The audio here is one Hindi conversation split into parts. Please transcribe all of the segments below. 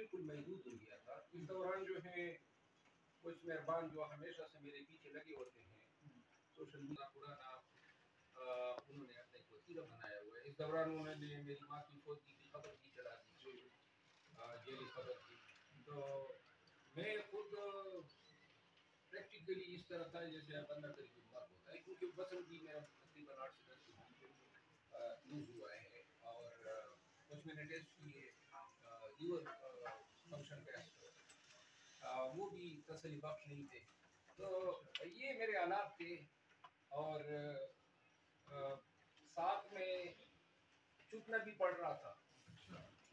बिल्कुल महदूद हो गया था। इस दौरान जो है कुछ मेहरबान जो हमेशा से मेरे पीछे लगे होते हैं, सोशल मीडिया पुराना उन्होंने अपने एक वसीला बनाया हुआ है। इस दौरान उन्होंने मेरी माँ की फौजी की खबर भी चला दी, जो जेली खबर थी। तो मैं खुद प्रैक्टिकली इस तरह था जैसे बंदा करीब बीमार होता है, क्योंकि बसंत भी मेरा तकरीबन 8 से 10 दिन लूज हुआ है। और कुछ मैंने टेस्ट किए, लीवर फंक्शन टेस्ट, वो भी तसल्ली बख्श नहीं थे। तो ये मेरे हालात थे। और साथ में चुपना भी पड़ रहा था।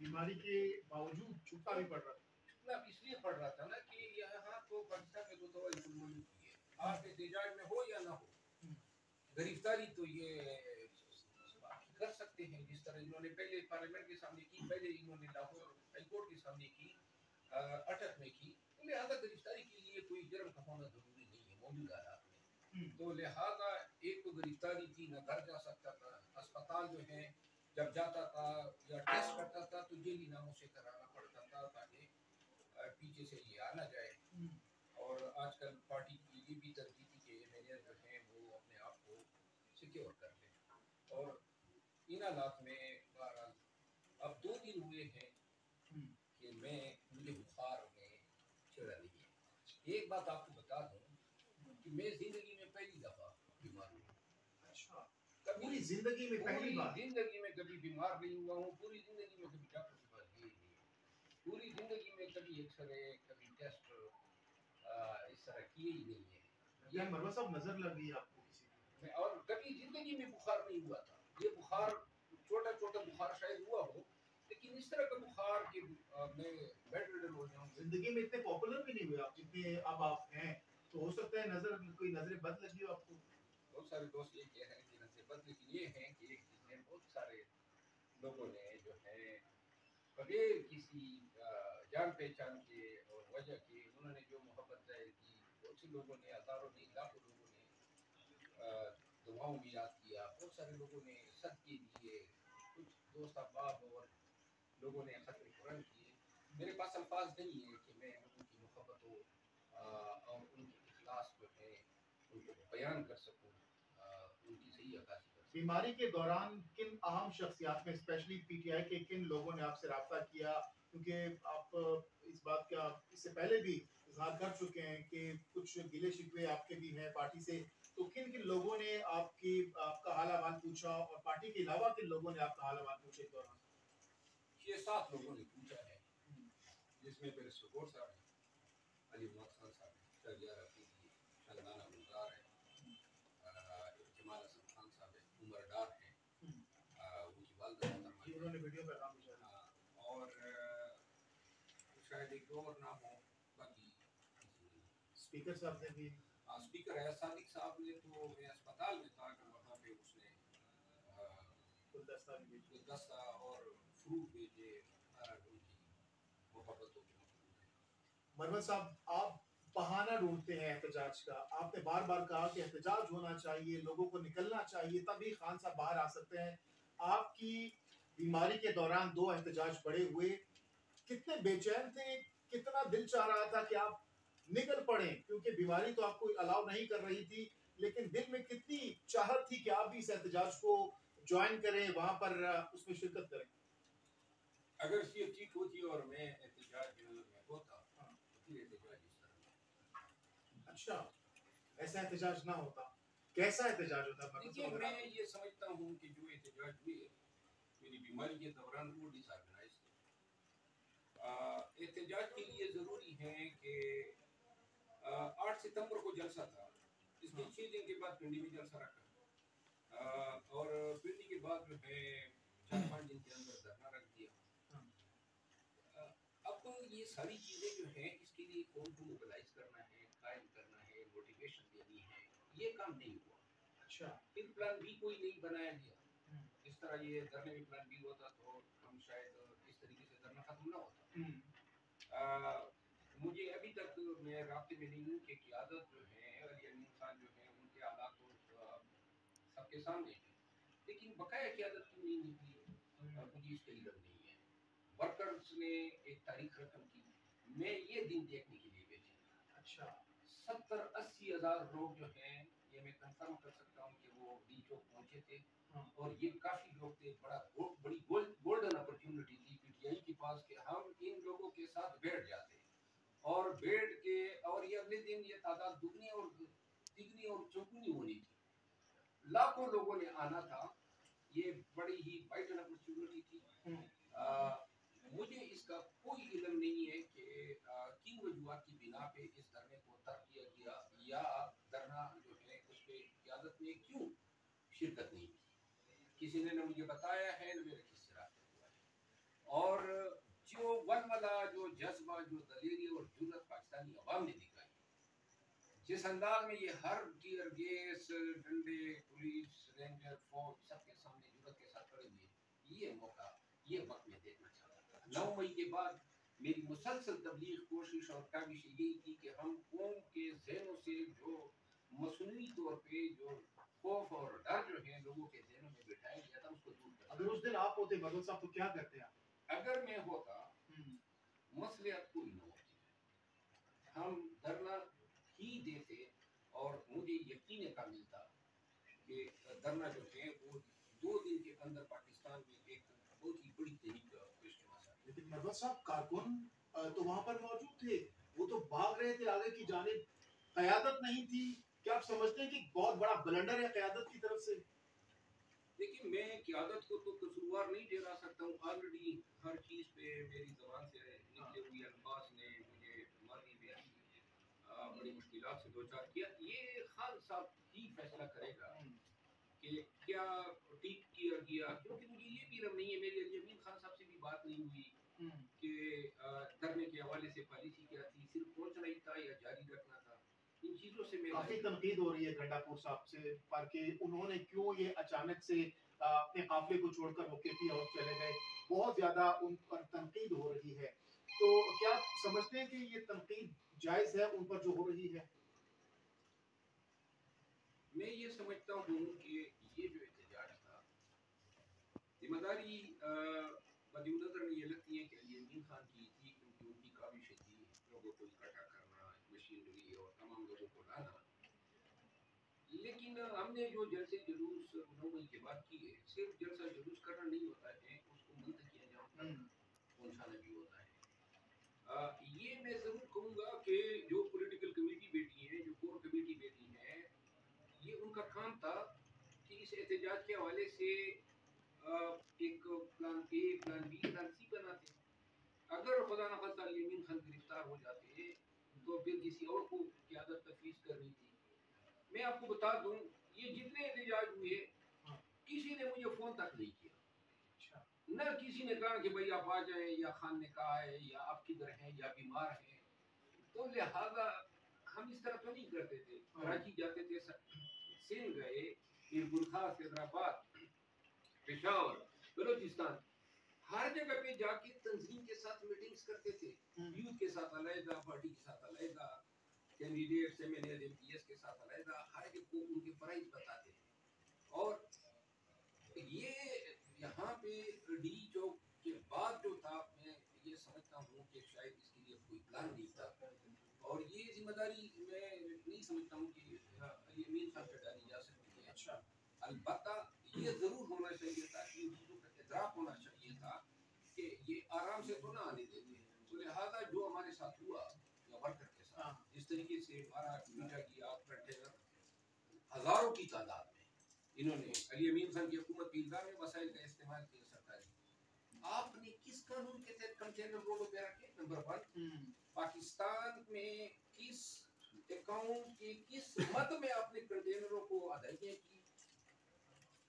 बीमारी के बावजूद छुपना भी पड़ रहा था। चुपना इसलिए पड़ रहा था ना कि यहाँ तो पाकिस्तान में तो दवाई मौजूद है, आप एहतजाज में हो या ना हो, गिरफ्तारी तो ये कर सकते हैं। जिस तरह इन्होंने पहले पार्लियामेंट के सामने की, पहले इन्होंने लाहौर हाईकोर्ट के सामने की, अटक में की। तो लिहाजा गिरफ्तारी के लिए कोई जुर्म का होना जरूरी नहीं है मौजूदा हालात में। तो लिहाजा एक तो गिरफ्तारी थी, न घर जा सकता था, अस्पताल जो है जब जाता था या टेस्ट करता था तो जेली नामों से कराना पड़ता था ताकि पीछे से ये आ ना जाए। और आजकल पार्टी की ये भी तरजीह थी कि एमएलए जो हैं वो अपने आप को सिक्योर कर लें। और इन हालात में बहरहाल अब 2 दिन हुए हैं कि मुझे बुखार में चढ़ा नहीं है। एक बात आपको बता दूं कि मैं जिंदगी में पहली दफा बीमार हूँ। अच्छा, पूरी जिंदगी में पहली बार? जिंदगी में कभी बीमार नहीं हुआ हूँ, पूरी जिंदगी में कभी डॉक्टर के पास गए नहीं, पूरी जिंदगी में कभी एक्सरे कभी टेस्ट इस तरह किए ही नहीं है। ये मरवा साहब नजर लग गई आपको किसी की? और कभी जिंदगी में बुखार नहीं हुआ था। ये बुखार छोटा छोटा बुखार शायद हुआ हो, लेकिन इस तरह का बुखार कि मैं बेड रिडन हो जाऊं। जिंदगी में इतने पॉपुलर भी नहीं हुए आप जितने अब आप हैं, तो हो सकता है कोई नजरें बद लगी हो आपको। बहुत सारे दोस्त ये कह रहे हैं कि नजरें बद, लेकिन ये है कि एक चीज है, बहुत सारे लोगों ने जो है बगैर किसी जान पहचान के और वजह के उन्होंने जो मोहब्बत जाहिर की, बहुत से लोगों ने, हजारों नहीं लाखों लोगों ने दुआओं में याद किया, बहुत सारे लोगों ने सदके दिए, कुछ दोस्त अहबाब और लोगों ने खत्म कुरान किए। मेरे पास अल्फाज नहीं है कि मैं लोगों की मोहब्बतों और उनके इखलास जो है उनको बयान कर सकूं, उनकी सही अक्कासी कर सकूं। बीमारी के दौरान किन अहम शख्सियात में स्पेशली पीटीआई के किन लोगों ने आपसे राब्ता किया, क्योंकि आप इस बात का इससे पहले भी इजहार कर चुके हैं कि कुछ गिले शिकवे आपके भी हैं पार्टी से, तो किन किन लोगों ने आपका हाल अहवाल पूछा और पार्टी के अलावा किन लोगों ने आपका हाल अहवाल पूछे इस दौरान? 6-7 लोगों ने पूछा है, जिसमें मेरे सुकोर साहब हैं, अली मोहम्मद खान साहब हैं, शहरियार अफरीदी, शहजादा गुलजार है, जमाल हसन खान साहब है, उमर डार हैं, उनकी वालदा उन्होंने वीडियो पे काम किया, और शायद एक और नाम हो, बाकी स्पीकर साहब ने भी। स्पीकर है सादिक साहब ने, तो मैं अस्पताल में था कि वहाँ पे उसने गुलदस्ता और फ्रूट भेजे उनकी मोहब्बतों के। मरवत साहब, आप बहाना ढूंढते हैं एहतजाज का। आपने बार बार कहा कि एहतजाज होना चाहिए, लोगों को निकलना चाहिए, तभी खान साहब बाहर आ सकते हैं। आपकी बीमारी के दौरान 2 एहतजाज बड़े हुए, कितने बेचैन थे, कितना दिल चाह रहा था कि आप निकल पड़े, क्योंकि बीमारी तो आपको अलाउ नहीं कर रही थी, लेकिन दिल में कितनी चाहत थी कि आप भी इस एहतजाज को ज्वाइन करें, वहां पर उसमें शिरकत करें। अगर ये ठीक होती और मैं एहतजाज में होता तो फिर एहतजाज इस तरह। अच्छा, ऐसा एहतजाज ना होता, कैसा एहतजाज होता? देखिए, मैं ये समझता हूँ कि जो एहतजाज हुए मेरी बीमारी के दौरान वो डिसऑर्गेनाइज थे। एहतजाज के लिए ज़रूरी है कि 8 सितंबर को जलसा था, इसके 6 दिन के बाद पिंडी में जलसा रखा, और पिंडी के बाद जो है 4-5 दिन के अंदर धरना रख दिया। अब तो ये सारी चीज़ें जो हैं इसके लिए कौन को मोबिलाइज करना है, कायम करना है, मोटिवेशन देनी है, ये काम नहीं हुआ। अच्छा, फिर प्लान बी कोई नहीं बनाया गया। जिस तरह ये धरने में प्लान बी होता तो हम शायद इस तरीके से धरना खत्म ना होता। मुझे अभी तक मैं राब्ते में नहीं हूँ कि क़यादत जो है अली अमीन खान जो है उनके हालात तो सबके सामने हैं, लेकिन बकाया क़यादत क्यों नहीं निकली, मुझे इसका इल्म नहीं है। वर्कर्स ने एक तारीख रकम की, मैं ये दिन देखने के लिए बैठे। अच्छा 70-80 हजार लोग जो हैं, ये मैं कंफर्म कर सकता हूँ कि वो डी चौक पहुंचे थे। और ये काफी लोग थे, बड़ी गोल्डन अपॉर्चुनिटी थी पीटीआई के पास कि हम इन लोगों के साथ बैठ जाते और बैठ के, और ये अगले दिन ये तादाद दुगनी और तिगनी और चौगुनी होनी थी। लाखों लोगों ने आना था। ये बड़ी ही वाइटल अपॉर्चुनिटी थी। मुझे इसका कोई इल्म नहीं है कि किन वजूहात की बिना पे इस धरने को तर्क किया गया, या धरना जो है उस पे क़यादत ने क्यों शिरकत नहीं की। किसी ने न मुझे बताया है, न मेरे किसी से राब्ता हुआ है। और जो वलवला, जो जज्बा, जो दलेरी और जुर्रत पाकिस्तानी अवाम ने दिखाई, जिस अंदाज में ये हर टीयर गैस, डंडे, पुलिस, रेंजर, फौज सबके सामने जुर्रत के साथ खड़े हुए, ये मौका, ये वक्त में देखना चाहता था। 9 मई के बाद मेरी मुसलसल तबलीग कोशिश और काविश यही थी कि हम कौम के ज़हनों से जो मसनूई तौर पे जो खौफ और डर जो है लोगों के ज़हनों में बिठाया गया था, उसको दूर करना। अगर उस दिन आप होते मरवत साहब तो क्या करते आप? अगर मैं होता, मसलियत कोई न होती, हम धरना ही देते। और मुझे यकीन कामिल था कि धरना जो है वो 2 दिन के अंदर पाकिस्तान में एक बहुत ही बड़ी तहरीक पेश करना था। लेकिन मरवत साहब कारकुन तो वहां पर मौजूद थे, वो तो भाग रहे थे आगे की जानिब, क़यादत नहीं थी। क्या आप समझते हैं कि बहुत बड़ा ब्लंडर है क़यादत की तरफ से? देखिए, मैं क़यादत को तो कसूरवार नहीं ठहरा सकता हूँ। ऑलरेडी हर चीज़ पे मेरी ज़बान से निकले हुए अल्फाज ने मुझे माजी में बड़ी मुश्किलात से दो चार किया। ये खान साहब ही फैसला करेगा कि क्या ठीक किया गया, क्योंकि मुझे ये भी इल्म नहीं है, मेरी अली अमीन खान साहब से भी बात नहीं हुई कि धरने के हवाले से पॉलिसी क्या थी, सिर्फ पहुंचना ही था या जारी रखना था। इन चीज़ों से मैं काफी तनकीद हो रही है गंडापुर साहब से पर कि उन्होंने क्यों ये अचानक से अपने काफिले को छोड़कर वो केपी हाउस चले गए, बहुत ज्यादा उन पर तनकीद हो रही है। तो क्या आप समझते हैं कि ये तनकीद जायज है उन पर जो हो रही है? मैं ये समझता हूँ कि ये जो एहतजाज था, जिम्मेदारी मद्देनजर में ये लगती है कि अली अमीन खान की थी, क्योंकि उनकी काविशें थी लोगों को इकट्ठा करना, मशीनरी और तमाम लोगों को लाना। लेकिन हमने जो जलसे जुलूस 9 मई के बाद किए, सिर्फ जलसा जुलूस करना नहीं होता है, उसको मुंतकी अंजाम तक पहुंचाना भी होता है। ये मैं जरूर कहूँगा कि जो पॉलिटिकल कमेटी बैठी है, जो कोर कमेटी बैठी है, ये उनका काम था कि इस एहतजाज के हवाले से एक plan A, plan B, plan C बनाते। अगर खुदा न खास्ता अली अमीन खान गिरफ्तार हो जाते तो फिर किसी और को क़यादत तफवीज़ करनी थी। मैं आपको बता दूं, ये जितने एहतजाज हुए, किसी ने मुझे फोन तक नहीं किया। न किसी ने कहा कि भाई आप आ जाएं, या खान ने कहा है, या आप किधर हैं, या बीमार हैं। तो लिहाजा हम इस तरह तो नहीं करते थे। कराची जाते थे, सिंध गए, फिर गुलखास, हैदराबाद, पेशावर, बलूचिस्तान, हर जगह पे जाके तंजीम के साथ मीटिंग्स करते थे। यूथ के साथ अलग, पार्टी के साथ अलग, कैंडिडेट्स, एमएनए, एमपीएस के साथ अलग, हर एक को उनके फराइज बताते थे। और ये यहाँ पे डी चौक के बाद जो था, मैं ये समझता हूँ कि शायद इसके लिए कोई प्लान नहीं था। और ये जिम्मेदारी मैं नहीं समझता हूँ कि अली अमीन खान पे डाली जा सकती है। अच्छा, अलबत्ता ये जरूर होना चाहिए था कि इन चीजों का इदराक होना चाहिए था कि ये आराम से तो ना आने देते। तो लिहाजा जो हमारे साथ हुआ, या वर्कर के साथ जिस तरीके से हमारा पीटा गया, कंटेनर हजारों की तादाद में, इन्होंने अली अमीन खान की हुकूमत की इल्जाम में वसाइल का इस्तेमाल किया सरकारी। आपने किस कानून के तहत कंटेनर रोडों पे रखे? नंबर 1, पाकिस्तान में किस अकाउंट के किस मद में आपने कंटेनरों को अदायगियां की?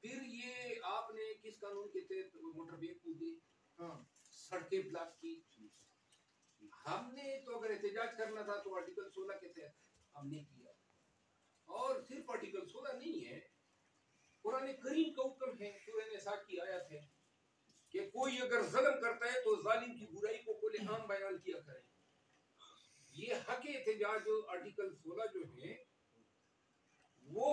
फिर ये आपने किस कानून के तहत मोटरवे कूदे, सड़कें ब्लॉक की? हमने तो अगर एहतजाज करना था तो आर्टिकल 16 के तहत हमने किया। और सिर्फ आर्टिकल 16 नहीं है, कुरान करीम का हुक्म है, सूरह निसा की आयत है कि कोई अगर जुल्म करता है तो जालिम की बुराई को खुले आम बयान किया करे। ये हक एहतजाज आर्टिकल 16 जो है वो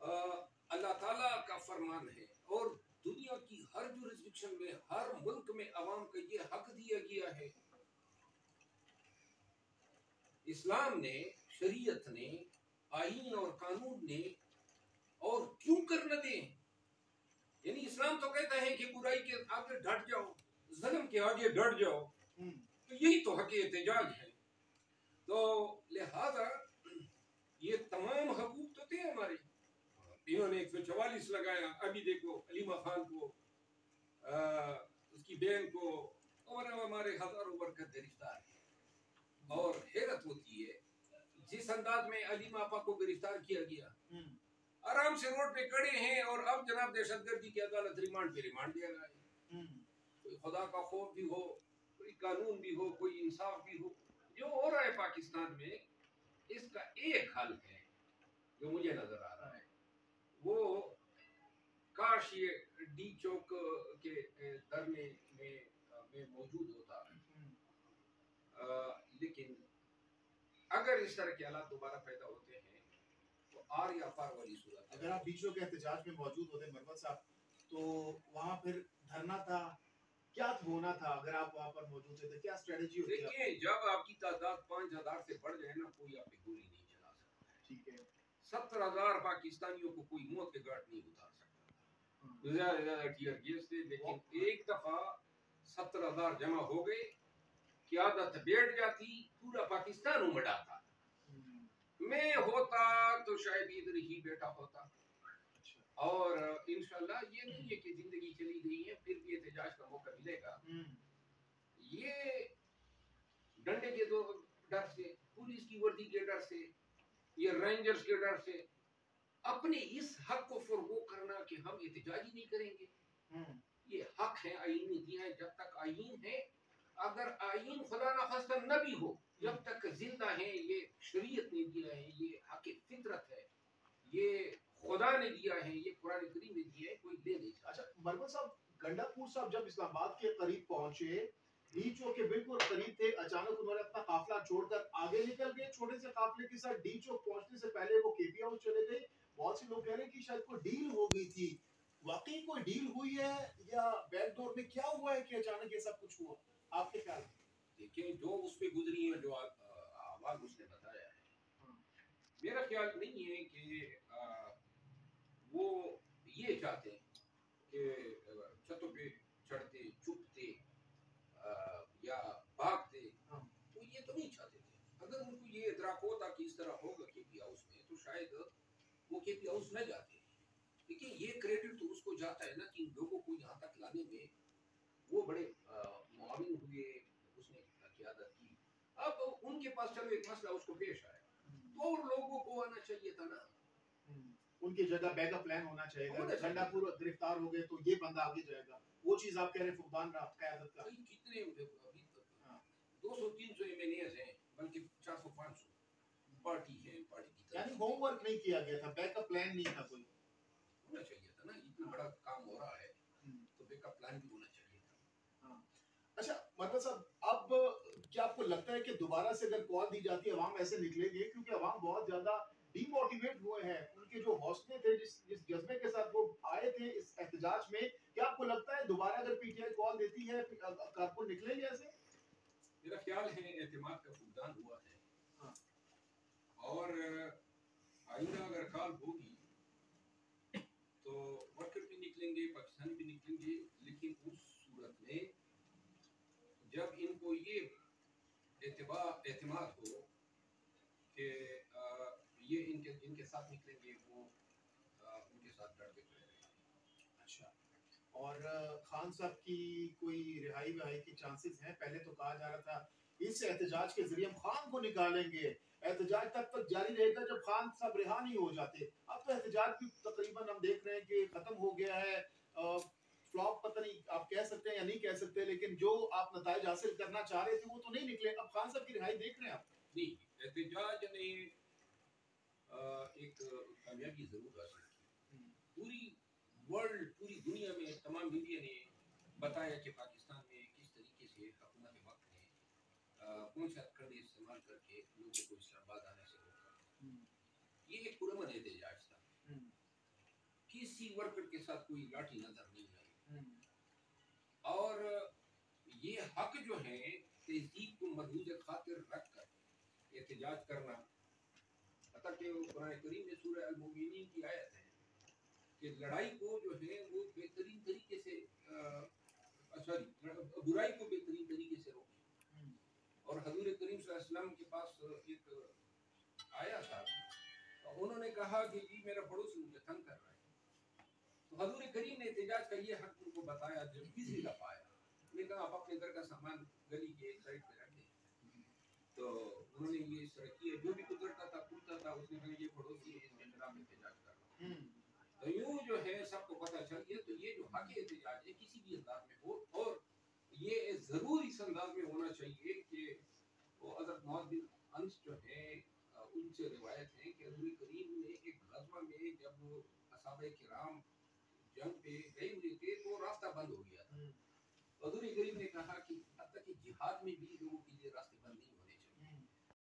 अल्लाह ताला का फरमान है। और दुनिया की हर जुरिस्डिक्शन में, हर मुल्क में अवाम को ये हक दिया गया है। इस्लाम ने, शरीयत ने, आईन और कानून ने, और क्यों कर न दें? यानी इस्लाम तो कहता है कि बुराई के आगे डट जाओ, ज़ल्म के आगे डट जाओ, तो यही तो हक एहतजाज है। तो लिहाजा ये तमाम हकूक तो थे हमारे। इन्होंने 144 लगाया, अभी देखो अलीमा खान को, उसकी बहन को, और हमारे हजारों वर्कर गिरफ्तार है। और हैरत होती है जिस अंदाज में अलीमा आपा को गिरफ्तार किया गया, आराम से रोड पे खड़े हैं, और अब जनाब दहशतगर्दी की अदालत रिमांड पे रिमांड दे रहा है। कोई खुदा का खौफ भी हो, कोई कानून भी हो, कोई इंसाफ भी हो। जो हो रहा है पाकिस्तान में, इसका एक हल है जो मुझे नजर आ रहा है, वो काश ये डी चौक के धरने में मौजूद होता। लेकिन अगर इस तरह के हालात दोबारा पैदा होते हैं तो आर या पार वाली सूरत। अगर आप बीचों के एहतजाज में मौजूद होते मरवत साहब, तो वहाँ फिर धरना था, क्या होना था अगर आप वहाँ पर मौजूद थे? क्या स्ट्रेटजी होती है? देखिए, जब आपकी तादाद 5000 से बढ़ जाए ना, कोई आप पे गोली नहीं चला सकता। ठीक है। 70,000 पाकिस्तानियों को कोई मुंह के गांठ नहीं उतार सकता। ज्यादा टीयर गैस थे, लेकिन एक दफा 70,000 जमा हो गए, क़यादत बैठ जाती, पूरा पाकिस्तान उमड़ा था। मैं होता तो शायद इधर ही बैठा होता। और इंशाल्लाह ये नहीं है कि जिंदगी चली गई है, फिर भी एहतजाज का मौका मिलेगा। ये डंडे के दो डर से, पुलिस की वर्दी के डर से, ये रेंजर्स के डर से, अपने इस हक को फरगो करना कि हम एहतजाज ही नहीं करेंगे। ये हक है, आईन ने दिया है। जब तक आईन है, अगर आईन खुदा ना खास्ता न भी हो, जब तक जिंदा है, ये शरीयत ने दिया है, ये हक फितरत है, ये खुदा ने दिया है, ये कुरान करीम ने दिया है, कोई ले नहीं सकता। अच्छा मरवत साहब, गंडापुर साहब जब इस्लामाबाद के करीब पहुंचे, डी-चौक के बिल्कुल करीब थे, अचानक उन्होंने अपना काफिला छोड़कर आगे निकल गए। छोटे से काफिले के साथ डी-चौक पहुंचने से पहले वो केपी हाउस चले गए। बहुत से लोग कह रहे हैं कि शायद कोई डील हो गई थी। वाकई कोई डील हुई है या बैकडोर में क्या हुआ है कि अचानक ये सब कुछ हुआ? आपके ख्याल में? देखिए, जो उस पे गुजरी है, जो आवाज उसने बताया है, मेरा ख्याल नहीं है कि वो ये चाहते हैं कि छतों पे चढ़ते, चुपते या भागते, तो ये तो नहीं चाहते थे। अगर उनको ये इदराक होता कि इस तरह होगा केपी हाउस में, तो शायद वो केपी हाउस न जाते। लेकिन ये क्रेडिट तो उसको जाता है ना कि इन लोगों को यहाँ तक लाने में वो बड़े मुआविन हुए, उसने क़यादत की। अब उनके पास चलो एक मसला उसको पेश आया, तो और लोगों को आना चाहिए था ना। उनकी जगह बैकअप प्लान होना चाहिए। गंडापुर गिरफ्तार हो गए तो ये बंदा आगे जाएगा, वो चीज आप कह रहे हैं फुकदान क़यादत का। कितने अभी तक 200-300 एमएनएस हैं, बल्कि 400-500 पार्टी है, पार्टी की यानी होमवर्क नहीं किया गया था, बैकअप प्लान नहीं था कोई। होना चाहिए था ना, इतना बड़ा काम हो रहा है तो बैकअप प्लान भी होना चाहिए था। अच्छा मतलब साहब, अब क्या आपको लगता है कि दोबारा से अगर कॉल दी जाती है अवाम ऐसे निकलेंगे? क्योंकि अवाम बहुत ज्यादा डीमोटिवेट हुए हैं, उनके जो हौसले थे, जिस जज्बे के साथ वो आए थे इस एहतजाज में, क्या आपको लगता है दोबारा अगर पीटीआई कॉल देती है कारकुन निकलेंगे ऐसे? मेरा ख्याल है एतमाद का फुकदान हुआ है। और आइंदा अगर कॉल होगी तो वर्कर भी निकलेंगे, पाकिस्तानी भी निकलेंगे, लेकिन उस सूरत में जब इनको ये एतमाद हो कि ये इनके साथ निकलेंगे, वो उनके साथ डट के खड़े रहेंगे। अच्छा, और खान साहब की कोई रिहाई वहाई के चांसेस हैं? पहले तो कहा जा रहा था इस एहतजाज के जरिए हम खान को निकालेंगे, एहतजाज तक जारी रहेगा जब खान साहब रिहा नहीं हो जाते। अब तो एहतजाज भी तकरीबन हम देख रहे हैं कि खत्म हो गया है। फ्लॉप पता नहीं आप कह सकते हैं या नहीं कह सकते, लेकिन जो आप नताइज हासिल करना चाह रहे थे वो तो नहीं निकले। अब खान साहब की रिहाई देख रहे हैं आप? नहीं, एहतजाज ने एक कामयाबी जरूर हासिल की। पूरी वर्ल्ड, पूरी दुनिया में तमाम मीडिया ने बताया कि पाकिस्तान में किस तरीके से हुकूमत वक्त ने कौन सा हथकंडे इस्तेमाल करके लोगों को इस्लामाबाद आने से रोका। ये एक पुरअमन एहतजाज था। किस किसी वर्कर के साथ कोई लाठी नजर नहीं आई। और ये हक जो है तहजीब को मरहूज खातिर रख कर एहतजाज करना, अतः कि कुरान करीम में सूरह अल-मुमिनीन की आयत है कि लड़ाई को जो है वो बेहतरीन तरीके से बुराई को बेहतरीन तरीके से रोके। और हजूर करीम सल्लल्लाहु अलैहि वसल्लम के पास एक आया था, तो उन्होंने कहा कि जी मेरा पड़ोसी मुझे तंग कर रहा है। तो हजूर करीम ने एहतजाज का ये हक उनको बताया। जब तीसरी दफा आया, उन्होंने कहा आप अपने घर का सामान गली के एक साइड पे रख दें। तो उन्होंने ये इस तरह किया, जो भी गुजरता था पूछता था, उसने कहा ये पड़ोसी है, इसके खिलाफ एहतजाज कर रहा हूं। तो यूं जो है सबको पता चल गया। तो ये जो हक एहतजाज है किसी भी अंदाज में हो, और ये जरूर इस अंदाज में होना चाहिए कि वो हज़रत मुआज़ बिन अनस जो है उनसे रिवायत है कि हज़ूर करीम ने एक गज़वा में जब असहाबे किराम जंग पे गए हुए थे तो रास्ता बंद हो गया था। हज़ूर करीम ने कहा कि अब तक जिहाद में भी लोगों के लिए रास्ते